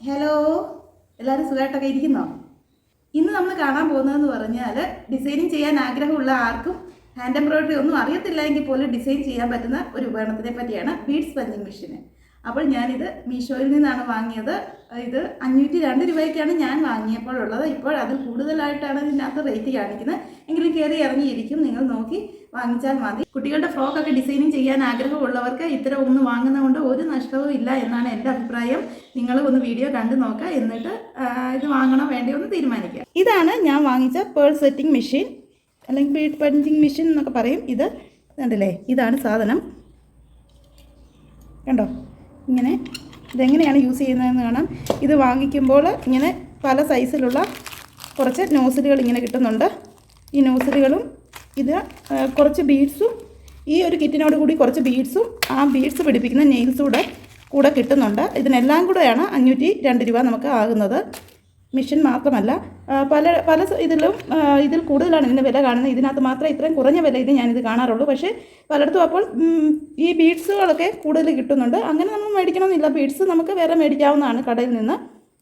Hello, എല്ലാവരും സുഖമായിട്ടൊക്കെ ഇരിക്കുന്നോ? ഇന്ന് നമ്മൾ കാണാൻ പോകുന്നതെന്ന് പറഞ്ഞാൽ ഡിസൈനിങ് ചെയ്യാൻ ആഗ്രഹമുള്ള ആർക്കും ഹാൻഡ് എംബ്രോയിഡറി ഒന്നും അറിയത്തില്ല എങ്കിൽ പോലും ഡിസൈൻ ചെയ്യാൻ പറ്റുന്ന ഒരു ഉപകരണത്തിനെ പറ്റിയാണ് ബീഡ്സ് പഞ്ചിങ് മെഷീൻ. അപ്പോൾ ഞാനിത് മീഷോയിൽ നിന്നാണ് വാങ്ങിയത്. ഇത് 502 രൂപയ്ക്കാണ് ഞാൻ വാങ്ങിയപ്പോഴുള്ളത്. ഇപ്പോൾ അതിൽ കൂടുതലായിട്ടാണ് ഇതിനകത്ത് റേറ്റ് കാണിക്കുന്നത്. എങ്കിലും കയറി ഇറങ്ങിയിരിക്കും, നിങ്ങൾ നോക്കി വാങ്ങിച്ചാൽ മതി. കുട്ടികളുടെ ഫ്രോക്കൊക്കെ ഡിസൈനിങ് ചെയ്യാൻ ആഗ്രഹമുള്ളവർക്ക് ഇത്തരം ഒന്ന് വാങ്ങുന്നതുകൊണ്ട് ഒരു നഷ്ടവും ഇല്ല എന്നാണ് എൻ്റെ അഭിപ്രായം. നിങ്ങൾ ഒന്ന് വീഡിയോ കണ്ടു നോക്കുക, എന്നിട്ട് ഇത് വാങ്ങണോ വേണ്ടയോ എന്ന് തീരുമാനിക്കുക. ഇതാണ് ഞാൻ വാങ്ങിച്ച പേൾ സെറ്റിംഗ് മെഷീൻ, അല്ലെങ്കിൽ ബീഡ് പഞ്ചിങ് മെഷീൻ എന്നൊക്കെ പറയും. ഇത് കണ്ടില്ലേ, ഇതാണ് സാധനം. കണ്ടോ, ഇങ്ങനെ ഇതെങ്ങനെയാണ് യൂസ് ചെയ്യുന്നതെന്ന് കാണാം. ഇത് വാങ്ങിക്കുമ്പോൾ ഇങ്ങനെ പല സൈസിലുള്ള കുറച്ച് നോസിലുകൾ ഇങ്ങനെ കിട്ടുന്നുണ്ട്. ഈ നോസിലുകളും ഇത് കുറച്ച് ബീഡ്സും, ഈ ഒരു കിറ്റിനോട് കൂടി കുറച്ച് ബീഡ്സും ആ ബീഡ്സ് പിടിപ്പിക്കുന്ന നെയിൽസും കൂടെ കിട്ടുന്നുണ്ട്. ഇതിനെല്ലാം കൂടെയാണ് 502 രൂപ നമുക്ക് ആകുന്നത്. മെഷീൻ മാത്രമല്ല, പല ഇതിൽ കൂടുതലാണ് ഇതിൻ്റെ വില കാണുന്നത്. ഇതിനകത്ത് മാത്രമേ ഇത്രയും കുറഞ്ഞ വില ഞാനിത് കാണാറുള്ളൂ. പക്ഷേ പലയിടത്തും അപ്പോൾ ഈ ബീഡ്സുകളൊക്കെ കൂടുതൽ കിട്ടുന്നുണ്ട്. അങ്ങനെ നമ്മൾ മേടിക്കണമെന്നില്ല, ബീഡ്സ് നമുക്ക് വേറെ മേടിക്കാവുന്നതാണ് കടയിൽ നിന്ന്.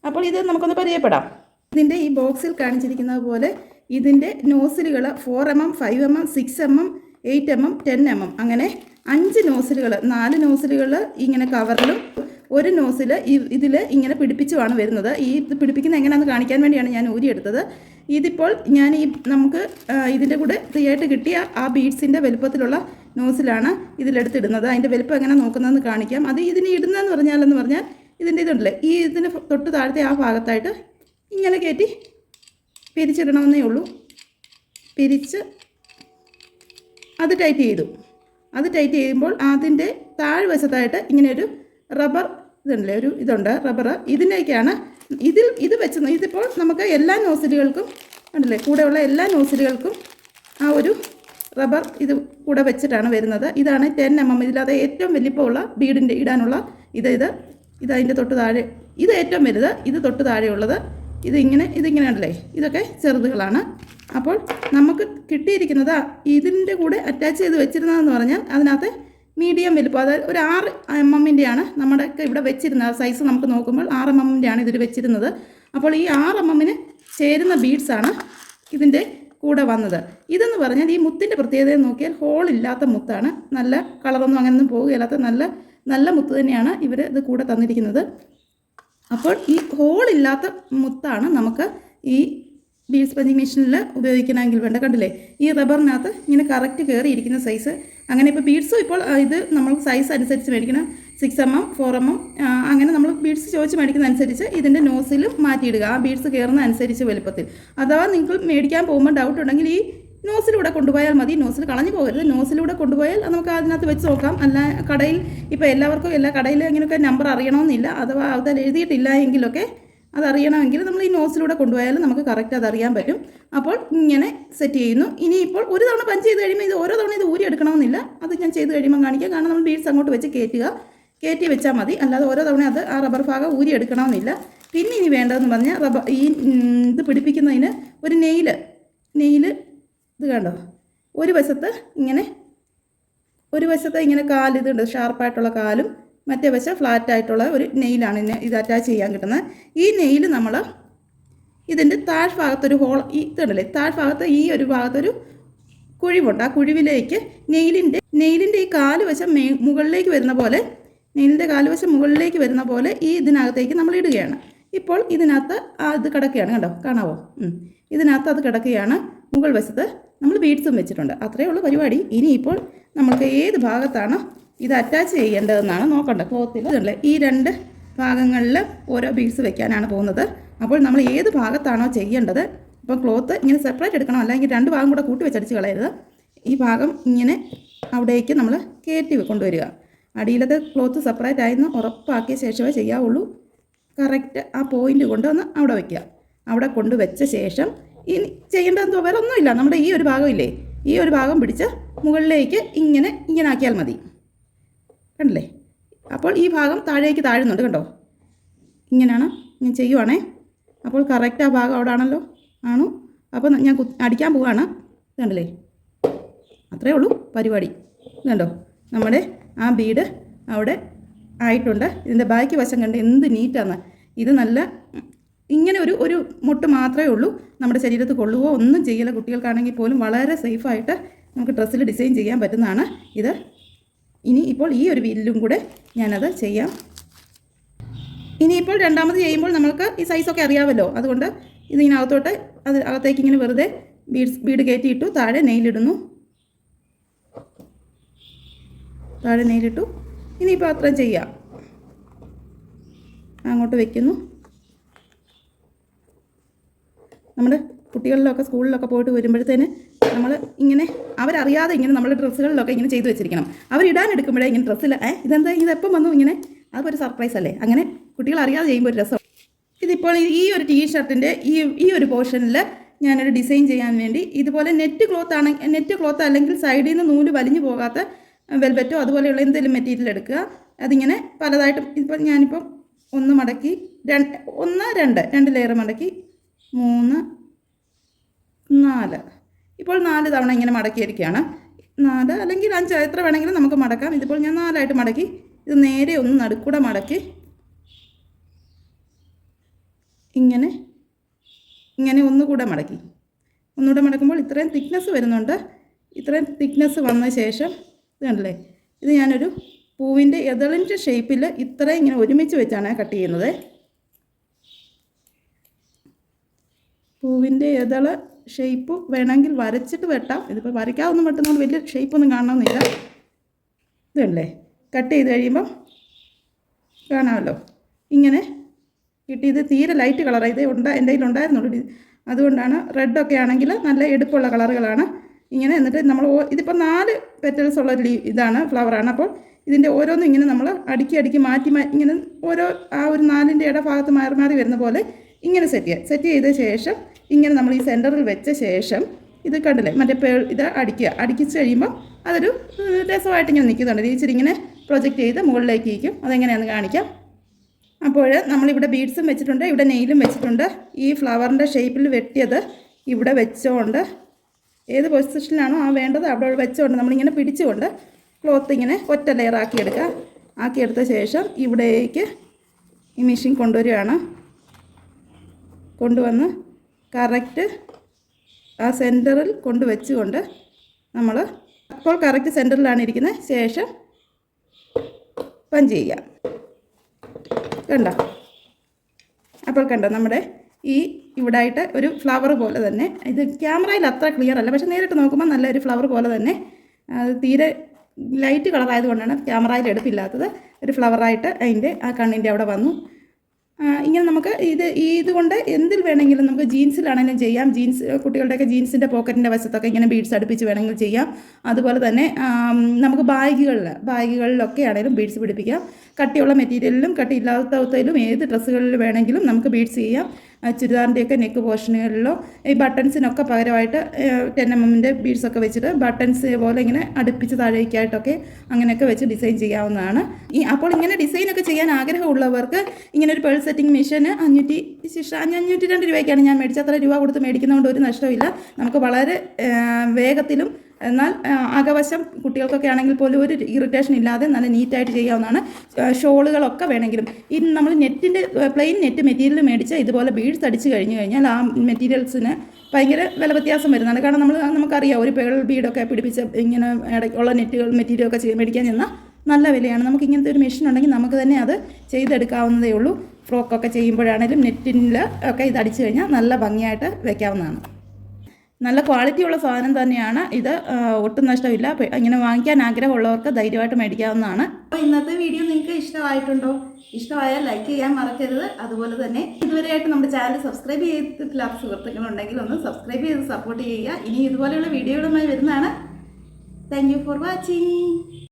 അപ്പോൾ ഇത് നമുക്കൊന്ന് പരിചയപ്പെടാം. ഇതിൻ്റെ ഈ ബോക്സിൽ കാണിച്ചിരിക്കുന്നത് പോലെ ഇതിൻ്റെ നോസിലുകൾ 4mm, 5mm, 6mm, 8mm, 10mm അങ്ങനെ 5 നോസിലുകൾ, 4 നോസിലുകൾ ഇങ്ങനെ കവറിലും ഒരു നോസിൽ ഇതിൽ ഇങ്ങനെ പിടിപ്പിച്ചുമാണ് വരുന്നത്. ഇത് പിടിപ്പിക്കുന്നത് എങ്ങനെയാണെന്ന് കാണിക്കാൻ വേണ്ടിയാണ് ഞാൻ ഊരിയെടുത്തത്. ഇതിപ്പോൾ ഞാൻ നമുക്ക് ഇതിൻ്റെ കൂടെ ഫ്രീ ആയിട്ട് കിട്ടിയ ആ ബീഡ്സിൻ്റെ വലുപ്പത്തിലുള്ള നോസിലാണ് ഇതിലെടുത്തിടുന്നത്. അതിൻ്റെ വലുപ്പം എങ്ങനെ നോക്കുന്നതെന്ന് കാണിക്കാം. അത് ഇതിന് ഇടുന്നതെന്ന് പറഞ്ഞാൽ ഇതിൻ്റെ ഇതുണ്ടല്ലേ, ഇതിന് തൊട്ട് താഴത്തെ ആ ഭാഗത്തായിട്ട് ഇങ്ങനെ കയറ്റി പിരിച്ചിടണമെന്നേ ഉള്ളൂ. പിരിച്ച് അത് ടൈറ്റ് ചെയ്തു. അത് ടൈറ്റ് ചെയ്യുമ്പോൾ അതിൻ്റെ താഴ്വശത്തായിട്ട് ഇങ്ങനെ ഒരു റബ്ബർ ഇതുണ്ടല്ലേ, ഒരു ഇതുണ്ട് റബ്ബർ. ഇതിലേക്കാണ് ഇത് വെച്ച് ഇതിപ്പോൾ നമുക്ക് എല്ലാ നോസിലുകൾക്കും ഉണ്ടല്ലേ, കൂടെയുള്ള എല്ലാ നോസിലുകൾക്കും ആ ഒരു റബ്ബർ ഇത് കൂടെ വെച്ചിട്ടാണ് വരുന്നത്. ഇതാണ് 10mm. ഇതിലത് ഏറ്റവും വലിപ്പമുള്ള ബീഡിൻ്റെ ഇടാനുള്ള ഇതിൻ്റെ തൊട്ട് താഴെ ഇത് ഏറ്റവും വലുത്. ഇത് തൊട്ട് താഴെയുള്ളത് ഇതിങ്ങനെ ഉണ്ടല്ലേ, ഇതൊക്കെ ചെറുതുകളാണ്. അപ്പോൾ നമുക്ക് കിട്ടിയിരിക്കുന്നത് ഇതിൻ്റെ കൂടെ അറ്റാച്ച് ചെയ്ത് വെച്ചിരുന്നതെന്ന് പറഞ്ഞാൽ അതിനകത്ത് മീഡിയം വലിപ്പം, അതായത് ഒരു 6mm നമ്മുടെയൊക്കെ ഇവിടെ വെച്ചിരുന്നത്. സൈസ് നമുക്ക് നോക്കുമ്പോൾ 6mm ഇതിൽ വെച്ചിരുന്നത്. അപ്പോൾ ഈ 6mm ചേരുന്ന ബീഡ്സാണ് ഇതിൻ്റെ കൂടെ വന്നത്. ഇതെന്ന് പറഞ്ഞാൽ ഈ മുത്തിൻ്റെ പ്രത്യേകത നോക്കിയാൽ ഹോളില്ലാത്ത മുത്താണ്. നല്ല കളറൊന്നും അങ്ങനെയൊന്നും പോകുകയില്ലാത്ത നല്ല മുത്ത് തന്നെയാണ് ഇവർ ഇത് കൂടെ തന്നിരിക്കുന്നത്. അപ്പോൾ ഈ ഹോളില്ലാത്ത മുത്താണ് നമുക്ക് ഈ ബീഡ്സ് പഞ്ചിങ് മെഷീനിൽ ഉപയോഗിക്കണമെങ്കിൽ വേണ്ട. കണ്ടില്ലേ, ഈ റബ്ബറിനകത്ത് ഇങ്ങനെ കറക്റ്റ് കയറിയിരിക്കുന്ന സൈസ്. അങ്ങനെ ഇപ്പോൾ ബീഡ്സും ഇപ്പോൾ ഇത് നമ്മൾ സൈസ് അനുസരിച്ച് മേടിക്കണം. 6mm, 4mm അങ്ങനെ നമ്മൾ ബീഡ്സ് ചോദിച്ച് മേടിക്കുന്ന അനുസരിച്ച് ഇതിൻ്റെ നോസിലും മാറ്റിയിടുക, ആ ബീഡ്സ് കയറുന്ന അനുസരിച്ച് വലുപ്പത്തിൽ. അഥവാ നിങ്ങൾ മേടിക്കാൻ പോകുമ്പോൾ ഡൗട്ട് ഉണ്ടെങ്കിൽ ഈ നോസിലൂടെ കൊണ്ടുപോയാൽ മതി. നോസിൽ കളഞ്ഞു പോകരുത്. നോസിലൂടെ കൊണ്ടുപോയാൽ നമുക്ക് അതിനകത്ത് വെച്ച് നോക്കാം. അല്ല കടയിൽ ഇപ്പോൾ എല്ലാവർക്കും എല്ലാ കടയിലും ഇങ്ങനെയൊക്കെ നമ്പർ അറിയണമെന്നില്ല. അഥവാ അതിൽ എഴുതിയിട്ടില്ല എങ്കിലൊക്കെ അതറിയണമെങ്കിൽ നമ്മൾ ഈ നോസിലൂടെ കൊണ്ടുപോയാലും നമുക്ക് കറക്റ്റ് അതറിയാൻ പറ്റും. അപ്പോൾ ഇങ്ങനെ സെറ്റ് ചെയ്യുന്നു. ഇനിയിപ്പോൾ ഒരു തവണ പഞ്ച് ചെയ്ത് കഴിയുമ്പോൾ ഇത് ഓരോ തവണ ഇത് ഊരി എടുക്കണമെന്നില്ല. അത് ഞാൻ ചെയ്ത് കഴിയുമ്പോൾ കാണിക്കാം. കാരണം നമ്മൾ ബീഡ്സ് അങ്ങോട്ട് വെച്ച് കയറ്റി വെച്ചാൽ മതി. അല്ലാതെ ഓരോ തവണ അത് ആ റബ്ബർ ഭാഗം ഊരി എടുക്കണമെന്നില്ല. പിന്നെ ഇനി വേണ്ടതെന്ന് പറഞ്ഞാൽ ഇത് പിടിപ്പിക്കുന്നതിന് ഒരു നെയില് ഇത് കണ്ടോ, ഒരു വശത്ത് ഇങ്ങനെ കാല് ഇതുണ്ട്, ഷാർപ്പായിട്ടുള്ള കാലും മറ്റേ വശം ഫ്ലാറ്റായിട്ടുള്ള ഒരു നെയിലാണ് ഇത് അറ്റാച്ച് ചെയ്യാൻ കിട്ടുന്നത്. ഈ നെയിൽ നമ്മൾ ഇതിൻ്റെ താഴ്ഭാഗത്തൊരു ഹോൾ, ഇതുണ്ടല്ലേ, താഴ്ഭാഗത്ത് ഈ ഒരു ഭാഗത്തൊരു കുഴിവുണ്ട്. ആ കുഴിവിലേക്ക് നെയിലിൻ്റെ ഈ കാലുവശം മുകളിലേക്ക് വരുന്ന പോലെ, നെയിലിൻ്റെ കാലുവശം മുകളിലേക്ക് വരുന്ന പോലെ ഈ ഇതിനകത്തേക്ക് നമ്മൾ ഇടുകയാണ്. ഇപ്പോൾ ഇതിനകത്ത് അത് കിടക്കുകയാണ്. കണ്ടോ, കാണാവോ? ഇതിനകത്ത് അത് കിടക്കുകയാണ്. മുകൾ വശത്ത് നമ്മൾ ബീഡ്സും വെച്ചിട്ടുണ്ട്. അത്രയേ ഉള്ളൂ പരിപാടി. ഇനിയിപ്പോൾ നമുക്ക് ഏത് ഭാഗത്താണ് ഇത് അറ്റാച്ച് ചെയ്യേണ്ടതെന്നാണ് നോക്കേണ്ടത്. ക്ലോത്തിൽ ഈ 2 ഭാഗങ്ങളിൽ ഓരോ ബീഡ്സ് വെക്കാനാണ് പോകുന്നത്. അപ്പോൾ നമ്മൾ ഏത് ഭാഗത്താണോ ചെയ്യേണ്ടത്, ഇപ്പോൾ ക്ലോത്ത് ഇങ്ങനെ സെപ്പറേറ്റ് എടുക്കണം, അല്ലെങ്കിൽ 2 ഭാഗം കൂടെ കൂട്ടി വെച്ചടിച്ച് കളയരുത്. ഈ ഭാഗം ഇങ്ങനെ അവിടേക്ക് നമ്മൾ കയറ്റി കൊണ്ടുവരിക. അടിയിലത്തെ ക്ലോത്ത് സെപ്പറേറ്റ് ആയെന്ന് ഉറപ്പാക്കിയ ശേഷമേ ചെയ്യാവുള്ളൂ. കറക്റ്റ് ആ പോയിൻ്റ് കൊണ്ടുവന്ന് അവിടെ വയ്ക്കുക. അവിടെ കൊണ്ടുവച്ച ശേഷം ഇനി ചെയ്യേണ്ടതെന്തോ വേറെ ഒന്നുമില്ല. നമ്മുടെ ഈ ഒരു ഭാഗമില്ലേ, ഈ ഒരു ഭാഗം പിടിച്ച് മുകളിലേക്ക് ഇങ്ങനെ ആക്കിയാൽ മതി. കണ്ടില്ലേ, അപ്പോൾ ഈ ഭാഗം താഴേക്ക് താഴുന്നുണ്ട്. കണ്ടോ, ഇങ്ങനെയാണ് ഞാൻ ചെയ്യുവാണേ. അപ്പോൾ കറക്റ്റ് ആ ഭാഗം അവിടെ ആണോ. അപ്പോൾ ഞാൻ അടിക്കാൻ പോവുകയാണ്. കണ്ടില്ലേ, അത്രയേ ഉള്ളൂ പരിപാടി. കണ്ടോ, നമ്മുടെ ആ ബീഡ് അവിടെ ആയിട്ടുണ്ട്. ഇതിൻ്റെ ബാക്കി വശം കണ്ട് എന്ത് നീറ്റാണ്. ഇത് നല്ല ഇങ്ങനെ ഒരു മുട്ട് മാത്രമേ ഉള്ളൂ, നമ്മുടെ ശരീരത്ത് കൊള്ളുകയോ ഒന്നും ചെയ്യില്ല. കുട്ടികൾക്കാണെങ്കിൽ പോലും വളരെ സേഫായിട്ട് നമുക്ക് ഡ്രസ്സിൽ ഡിസൈൻ ചെയ്യാൻ പറ്റുന്നതാണ് ഇത്. ഇനി ഇപ്പോൾ ഈ ഒരു വില്ലും കൂടെ ഞാനത് ചെയ്യാം. ഇനിയിപ്പോൾ രണ്ടാമത് ചെയ്യുമ്പോൾ നമുക്ക് ഈ സൈസൊക്കെ അറിയാമല്ലോ, അതുകൊണ്ട് ഇതിനകത്തോട്ട് അകത്തേക്ക് ഇങ്ങനെ വെറുതെ ബീഡ് കയറ്റിയിട്ടു, താഴെ നെയിലിടുന്നു. താഴെ നെയിലിട്ടു. ഇനിയിപ്പോൾ അത്രയും ചെയ്യാം. അങ്ങോട്ട് വയ്ക്കുന്നു. നമ്മുടെ കുട്ടികളിലൊക്കെ സ്കൂളിലൊക്കെ പോയിട്ട് വരുമ്പോഴത്തേന് നമ്മൾ ഇങ്ങനെ അവരറിയാതെ ഇങ്ങനെ നമ്മുടെ ഡ്രസ്സുകളിലൊക്കെ ഇങ്ങനെ ചെയ്തു വെച്ചിരിക്കണം. അവരിടാൻ എടുക്കുമ്പോഴേ ഇങ്ങനെ ഡ്രസ്സിൽ ഇതെപ്പം വന്നു ഇങ്ങനെ, അതൊക്കെ ഒരു സർപ്രൈസ് അല്ലേ. അങ്ങനെ കുട്ടികൾ അറിയാതെ ചെയ്യുമ്പോൾ ഒരു രസം. ഇതിപ്പോൾ ഈ ഒരു ടീഷർട്ടിൻ്റെ ഈ ഒരു പോർഷനിൽ ഞാനൊരു ഡിസൈൻ ചെയ്യാൻ വേണ്ടി ഇതുപോലെ നെറ്റ് ക്ലോത്ത് അല്ലെങ്കിൽ സൈഡിൽ നിന്ന് നൂല് വലിഞ്ഞു പോകാത്ത വെൽവെറ്റോ അതുപോലെയുള്ള എന്തെങ്കിലും മെറ്റീരിയൽ എടുക്കുക. അതിങ്ങനെ പലതായിട്ടും ഇപ്പോൾ ഞാനിപ്പോൾ ഒന്ന് മടക്കി രണ്ട് ലെയർ മടക്കി 3 4 ഇപ്പോൾ 4 തവണ ഇങ്ങനെ മടക്കിയിരിക്കുകയാണ്. 4 അല്ലെങ്കിൽ 5 എത്ര വേണമെങ്കിലും നമുക്ക് മടക്കാം. ഇതിപ്പോൾ ഞാൻ 4 ആയിട്ട് മടക്കി. ഇത് നേരെ ഒന്ന് നടുക്കൂടെ മടക്കി ഇങ്ങനെ ഒന്നുകൂടെ മടക്കുമ്പോൾ ഇത്രയും തിക്നെസ് വരുന്നുണ്ട്. ഇത്രയും തിക്നെസ് വന്ന ശേഷം ഇത് കണ്ടില്ലേ, ഇത് ഞാനൊരു പൂവിൻ്റെ എതളിൻ്റെ ഷേപ്പിൽ ഇത്രയും ഇങ്ങനെ ഒരുമിച്ച് വെച്ചാണ് കട്ട് ചെയ്യുന്നത്. പൂവിൻ്റെ എതള് ഷേപ്പ് വേണമെങ്കിൽ വരച്ചിട്ട് വെട്ടാം. ഇതിപ്പോൾ വരയ്ക്കാതൊന്നും വെട്ടുന്നതുകൊണ്ട് വലിയ ഷേപ്പൊന്നും കാണണമെന്നില്ല. ഇതല്ലേ കട്ട് ചെയ്ത് കഴിയുമ്പം കാണാമല്ലോ ഇങ്ങനെ കിട്ടി. ഇത് തീരെ ലൈറ്റ് കളറാണ്. എൻ്റെ കയ്യിലുണ്ടായിരുന്നുള്ളൂ. അതുകൊണ്ടാണ്. റെഡൊക്കെ ആണെങ്കിൽ നല്ല എടുപ്പുള്ള കളറുകളാണ്. ഇങ്ങനെ എന്നിട്ട് നമ്മൾ ഇതിപ്പോൾ 4 പെറ്റൽസ് ഉള്ള ഇതാണ്, ഫ്ലവറാണ്. അപ്പോൾ ഇതിൻ്റെ ഓരോന്നും ഇങ്ങനെ നമ്മൾ അടുക്കി മാറ്റി ഇങ്ങനെ ഓരോ ആ ഒരു 4ൻ്റെ ഇടഭാഗത്ത് മാറി വരുന്ന പോലെ ഇങ്ങനെ സെറ്റ് ചെയ്ത ശേഷം ഇങ്ങനെ നമ്മൾ ഈ സെൻറ്ററിൽ വെച്ച ശേഷം ഇത് കണ്ടില്ലേ മറ്റേ ഇത് അടിക്കിച്ച് കഴിയുമ്പോൾ അതൊരു രസമായിട്ട് ഇങ്ങനെ നിൽക്കുന്നുണ്ട്. ഇച്ചിരി ഇങ്ങനെ പ്രൊജക്റ്റ് ചെയ്ത് മുകളിലേക്ക് ഇരിക്കും. അതെങ്ങനെയാണെന്ന് കാണിക്കാം. അപ്പോൾ നമ്മളിവിടെ ബീഡ്സും വെച്ചിട്ടുണ്ട്, ഇവിടെ നെയിലും വെച്ചിട്ടുണ്ട്. ഈ ഫ്ലവറിൻ്റെ ഷേപ്പിൽ വെട്ടിയത് ഇവിടെ വെച്ചുകൊണ്ട് ഏത് പൊസിഷനിലാണോ വേണ്ടത് അവിടെ വെച്ചുകൊണ്ട് നമ്മളിങ്ങനെ പിടിച്ചുകൊണ്ട് ക്ലോത്ത് ഇങ്ങനെ ഒറ്റ ലെയർ ആക്കിയെടുത്ത ശേഷം ഇവിടേക്ക് ഈ മെഷീൻ കൊണ്ടുവന്ന് കറക്റ്റ് ആ സെൻറ്ററിൽ കൊണ്ടുവച്ചുകൊണ്ട് നമ്മൾ അപ്പോൾ കറക്റ്റ് സെൻറ്ററിലാണ് ഇരിക്കുന്നത്. ശേഷം പഞ്ച് ചെയ്യുക. കണ്ടോ നമ്മുടെ ഈ ഇവിടായിട്ട് ഒരു ഫ്ലവർ പോലെ തന്നെ. ഇത് ക്യാമറയിൽ അത്ര ക്ലിയർ അല്ല, പക്ഷേ നേരിട്ട് നോക്കുമ്പോൾ നല്ലൊരു ഫ്ലവർ പോലെ തന്നെ. അത് തീരെ ലൈറ്റ് കളറായതുകൊണ്ടാണ് ക്യാമറയിൽ എടുപ്പില്ലാത്തത്. ഒരു ഫ്ലവറായിട്ട് അതിൻ്റെ ആ കണ്ണിൻ്റെ അവിടെ വന്നു. ഇങ്ങനെ നമുക്ക് ഇതുകൊണ്ട് എന്തിൽ വേണമെങ്കിലും നമുക്ക് ജീൻസിലാണെങ്കിലും ചെയ്യാം. കുട്ടികളുടെയൊക്കെ ജീൻസിൻ്റെ പോക്കറ്റിൻ്റെ വശത്തൊക്കെ ഇങ്ങനെ ബീഡ്സ് അടുപ്പിച്ച് വേണമെങ്കിൽ ചെയ്യാം. അതുപോലെ തന്നെ നമുക്ക് ബാഗുകളിലൊക്കെ ആണെങ്കിലും ബീഡ്സ് പിടിപ്പിക്കാം. കട്ടിയുള്ള മെറ്റീരിയലിലും കട്ടിയില്ലാത്തതിലും ഏത് ഡ്രസ്സുകളിൽ വേണമെങ്കിലും നമുക്ക് ബീഡ്സ് ചെയ്യാം. ചുരിദാറിൻ്റെയൊക്കെ നെക്ക് പോർഷനുകളിലോ ഈ ബട്ടൺസിനൊക്കെ പകരമായിട്ട് 10 mm ബീഡ്സൊക്കെ വെച്ചിട്ട് ബട്ടൺസ് പോലെ ഇങ്ങനെ അടുപ്പിച്ച് താഴേക്കായിട്ടൊക്കെ അങ്ങനെയൊക്കെ വെച്ച് ഡിസൈൻ ചെയ്യാവുന്നതാണ്. അപ്പോൾ ഇങ്ങനെ ഡിസൈനൊക്കെ ചെയ്യാൻ ആഗ്രഹമുള്ളവർക്ക് ഇങ്ങനെ ഒരു പേൾ സെറ്റിംഗ് മെഷീന് 502 രൂപയ്ക്കാണ് ഞാൻ മേടിച്ചത്. അത്ര രൂപ കൊടുത്ത് മേടിക്കുന്നതുകൊണ്ട് ഒരു നഷ്ടമില്ല. നമുക്ക് വളരെ വേഗത്തിലും എന്നാൽ അകവശം കുട്ടികൾക്കൊക്കെ ആണെങ്കിൽ പോലും ഒരു ഇറിറ്റേഷൻ ഇല്ലാതെ നല്ല നീറ്റായിട്ട് ചെയ്യാവുന്നതാണ്. ഷോളുകളൊക്കെ വേണമെങ്കിലും ഈ നമ്മൾ പ്ലെയിൻ നെറ്റ് മെറ്റീരിയൽ മേടിച്ച് ഇതുപോലെ ബീഡ്സ് അടിച്ച് കഴിഞ്ഞാൽ ആ മെറ്റീരിയൽസിന് ഭയങ്കര വില വ്യത്യാസം വരുന്നതാണ്. കാരണം നമുക്കറിയാം ഒരു പേൾ ബീഡൊക്കെ പിടിപ്പിച്ച് ഇങ്ങനെ ഇടയ്ക്കുള്ള മെറ്റീരിയലൊക്കെ മേടിക്കാൻ ചെന്നാൽ നല്ല വിലയാണ്. നമുക്ക് ഇങ്ങനത്തെ ഒരു മെഷീൻ ഉണ്ടെങ്കിൽ നമുക്ക് തന്നെ അത് ചെയ്തെടുക്കാവുന്നതേ ഉള്ളൂ. ഫ്രോക്കൊക്കെ ചെയ്യുമ്പോഴാണെങ്കിലും നെറ്റിൽ ഒക്കെ ഇത് അടിച്ചു കഴിഞ്ഞാൽ നല്ല ഭംഗിയായിട്ട് വയ്ക്കാവുന്നതാണ്. നല്ല ക്വാളിറ്റിയുള്ള സാധനം തന്നെയാണ് ഇത്, ഒട്ടും നഷ്ടമില്ല. ഇങ്ങനെ വാങ്ങിക്കാൻ ആഗ്രഹമുള്ളവർക്ക് ധൈര്യമായിട്ട് മേടിക്കാവുന്നതാണ്. അപ്പോൾ ഇന്നത്തെ വീഡിയോ നിങ്ങൾക്ക് ഇഷ്ടമായിട്ടുണ്ടോ? ഇഷ്ടമായാൽ ലൈക്ക് ചെയ്യാൻ മറക്കരുത്. അതുപോലെ തന്നെ ഇതുവരെയായിട്ട് നമ്മുടെ ചാനൽ സബ്സ്ക്രൈബ് ചെയ്തിട്ടില്ലാത്ത സുഹൃത്തുക്കളുണ്ടെങ്കിൽ ഒന്ന് സബ്സ്ക്രൈബ് ചെയ്ത് സപ്പോർട്ട് ചെയ്യുക. ഇനി ഇതുപോലെയുള്ള വീഡിയോകളുമായി വരുന്നതാണ്. Thank you for watching.